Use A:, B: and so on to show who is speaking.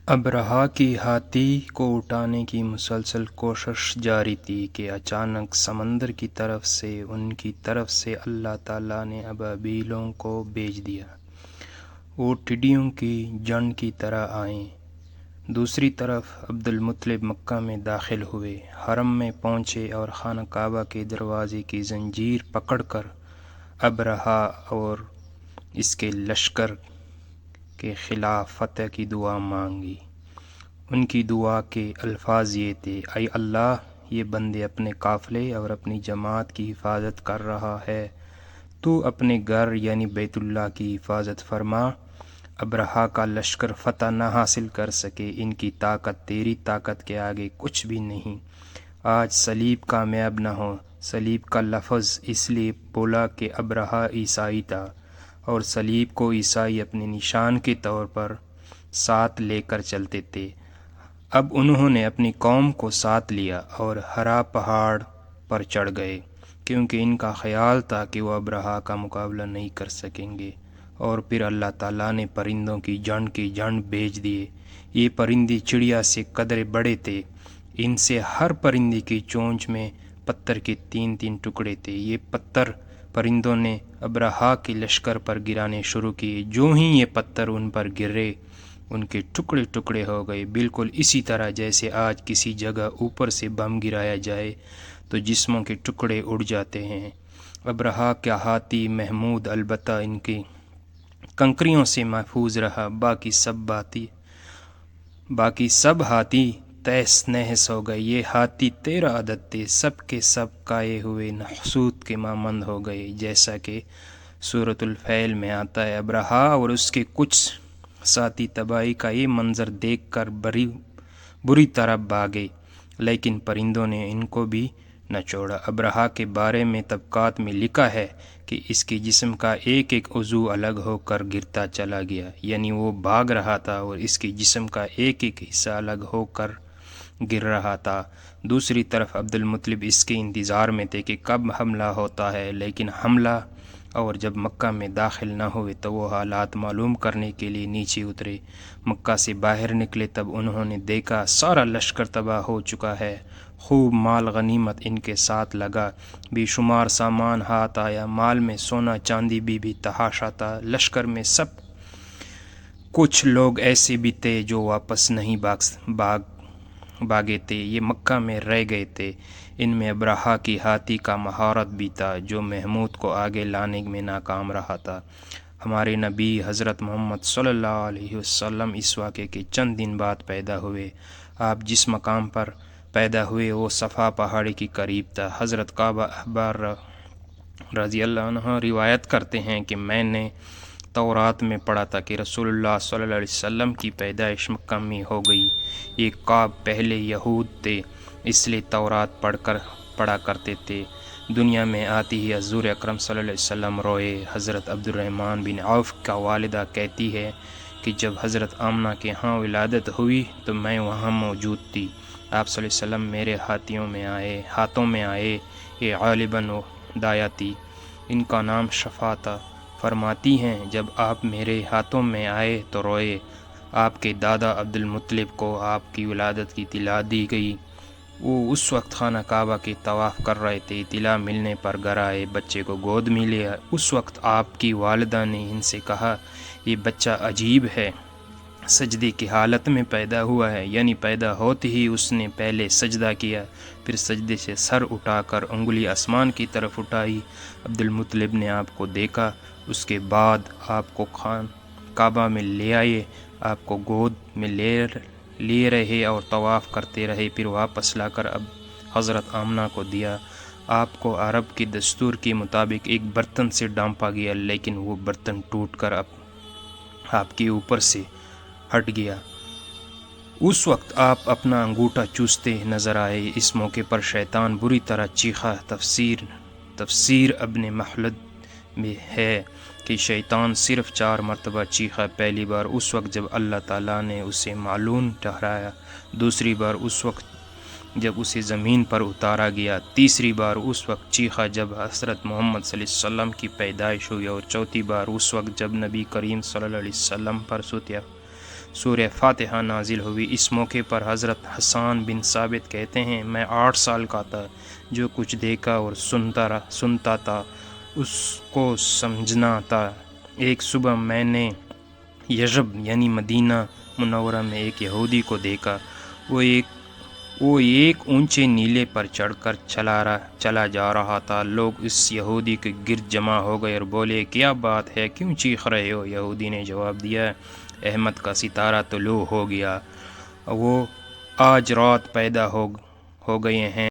A: ابرہہ کی ہاتھی کو اٹھانے کی مسلسل کوشش جاری تھی کہ اچانک سمندر کی طرف سے ان کی طرف سے اللہ تعالیٰ نے ابابیلوں کو بھیج دیا۔ وہ ٹڈیوں کی جھنڈ کی طرح آئیں۔ دوسری طرف عبد المطلب مکہ میں داخل ہوئے، حرم میں پہنچے اور خانہ کعبہ کے دروازے کی زنجیر پکڑ کر ابرہہ اور اس کے لشکر کے خلاف فتح کی دعا مانگی۔ ان کی دعا کے الفاظ یہ تھے: اے اللہ، یہ بندے اپنے قافلے اور اپنی جماعت کی حفاظت کر رہا ہے، تو اپنے گھر یعنی بیت اللہ کی حفاظت فرما۔ ابرہہ کا لشکر فتح نہ حاصل کر سکے، ان کی طاقت تیری طاقت کے آگے کچھ بھی نہیں۔ آج صلیب کامیاب نہ ہو۔ صلیب کا لفظ اس لیے بولا کہ ابرہہ عیسائی تھا، اور صلیب کو عیسائی اپنے نشان کے طور پر ساتھ لے کر چلتے تھے۔ اب انہوں نے اپنی قوم کو ساتھ لیا اور ہرا پہاڑ پر چڑھ گئے، کیونکہ ان کا خیال تھا کہ وہ ابرہہ کا مقابلہ نہیں کر سکیں گے۔ اور پھر اللہ تعالیٰ نے پرندوں کی جھنڈ بھیج دیے۔ یہ پرندے چڑیا سے قدرے بڑے تھے۔ ان سے ہر پرندے کی چونچ میں پتھر کے 3 ٹکڑے تھے۔ یہ پتھر پرندوں نے ابرہہ کے لشکر پر گرانے شروع کیے۔ جو ہی یہ پتھر ان پر گرے، ان کے ٹکڑے ٹکڑے ہو گئے، بالکل اسی طرح جیسے آج کسی جگہ اوپر سے بم گرایا جائے تو جسموں کے ٹکڑے اڑ جاتے ہیں۔ ابرہہ کا ہاتھی محمود البتہ ان کی کنکریوں سے محفوظ رہا۔ باقی سب ہاتھی تہس نہس ہو گئے۔ یہ ہاتھی 13 عدد تھے، سب کے سب کائے ہوئے نحوست کے مانند ہو گئے، جیسا کہ سورۃ الفیل میں آتا ہے۔ ابرہہ اور اس کے کچھ ساتھی تباہی کا یہ منظر دیکھ کر بری طرح بھاگے، لیکن پرندوں نے ان کو بھی نہ چھوڑا۔ ابرہہ کے بارے میں طبقات میں لکھا ہے کہ اس کے جسم کا ایک ایک عضو الگ ہو کر گرتا چلا گیا، یعنی وہ بھاگ رہا تھا اور اس کے جسم کا ایک ایک حصہ الگ ہو کر گر رہا تھا۔ دوسری طرف عبد المطلب اس کے انتظار میں تھے کہ کب حملہ ہوتا ہے، لیکن حملہ اور جب مکہ میں داخل نہ ہوئے تو وہ حالات معلوم کرنے کے لیے نیچے اترے۔ مکہ سے باہر نکلے تب انہوں نے دیکھا سارا لشکر تباہ ہو چکا ہے۔ خوب مال غنیمت ان کے ساتھ لگا، بے شمار سامان ہاتھ آیا۔ مال میں سونا چاندی بھی تحاشا تھا۔ لشکر میں سب کچھ لوگ ایسے بھی تھے جو واپس نہیں بھاگے تھے، یہ مکہ میں رہ گئے تھے۔ ان میں ابرہہ کی ہاتھی کا مہارت بھی تھا، جو محمود کو آگے لانے میں ناکام رہا تھا۔ ہمارے نبی حضرت محمد صلی اللہ علیہ وسلم اس واقعے کے چند دن بعد پیدا ہوئے۔ آپ جس مقام پر پیدا ہوئے وہ صفا پہاڑی کے قریب تھا۔ حضرت کعب احبار رضی اللہ عنہ روایت کرتے ہیں کہ میں نے تورات میں پڑھا تھا کہ رسول اللہ صلی اللہ علیہ وسلم کی پیدائش مکہ میں ہو گئی۔ یہ کعب پہلے یہود تھے، اس لیے تورات پڑھا کرتے تھے۔ دنیا میں آتے ہی حضور اکرم صلی اللہ علیہ وسلم روئے۔ حضرت عبد الرحمن بن عوف کا والدہ کہتی ہے کہ جب حضرت آمنہ کے ہاں ولادت ہوئی تو میں وہاں موجود تھی۔ آپ صلی اللہ علیہ وسلم میرے ہاتھوں میں آئے۔ یہ غالباً دایا تھی، ان کا نام شفا تھا۔ فرماتی ہیں جب آپ میرے ہاتھوں میں آئے تو روئے۔ آپ کے دادا عبد المطلب کو آپ کی ولادت کی اطلاع دی گئی۔ وہ اس وقت خانہ کعبہ کے طواف کر رہے تھے۔ اطلاع ملنے پر گھر آئے، بچے کو گود میں لیا۔ اس وقت آپ کی والدہ نے ان سے کہا، یہ بچہ عجیب ہے، سجدے کی حالت میں پیدا ہوا ہے، یعنی پیدا ہوتے ہی اس نے پہلے سجدہ کیا، پھر سجدے سے سر اٹھا کر انگلی آسمان کی طرف اٹھائی۔ عبد المطلب نے آپ کو دیکھا، اس کے بعد آپ کو کعبہ میں لے آئے، آپ کو گود میں لے رہے اور طواف کرتے رہے، پھر واپس لا کر اب حضرت آمنہ کو دیا۔ آپ کو عرب کے دستور کے مطابق ایک برتن سے ڈھانپا گیا، لیکن وہ برتن ٹوٹ کر آپ کے اوپر سے ہٹ گیا۔ اس وقت آپ اپنا انگوٹھا چوستے نظر آئے۔ اس موقع پر شیطان بری طرح چیخا۔ تفسیر ابن مخلد میں ہے کہ شیطان صرف 4 مرتبہ چیخا۔ پہلی بار اس وقت جب اللہ تعالیٰ نے اسے معلوم ٹھہرایا، دوسری بار اس وقت جب اسے زمین پر اتارا گیا، تیسری بار اس وقت چیخا جب حضرت محمد صلی اللہ علیہ وسلم کی پیدائش ہوئی، اور چوتھی بار اس وقت جب نبی کریم صلی اللہ علیہ وسلم پر سورہ فاتحہ نازل ہوئی۔ اس موقع پر حضرت حسان بن ثابت کہتے ہیں، میں 8 سال کا تھا، جو کچھ دیکھا اور سنتا تھا اس کو سمجھنا تھا۔ ایک صبح میں نے یثرب یعنی مدینہ منورہ میں ایک یہودی کو دیکھا۔ وہ ایک اونچے نیلے پر چڑھ کر چلا جا رہا تھا۔ لوگ اس یہودی کے گرد جمع ہو گئے اور بولے، کیا بات ہے، کیوں چیخ رہے ہو؟ یہودی نے جواب دیا، احمد کا ستارہ طلوع ہو گیا، وہ آج رات پیدا ہو گئے ہیں۔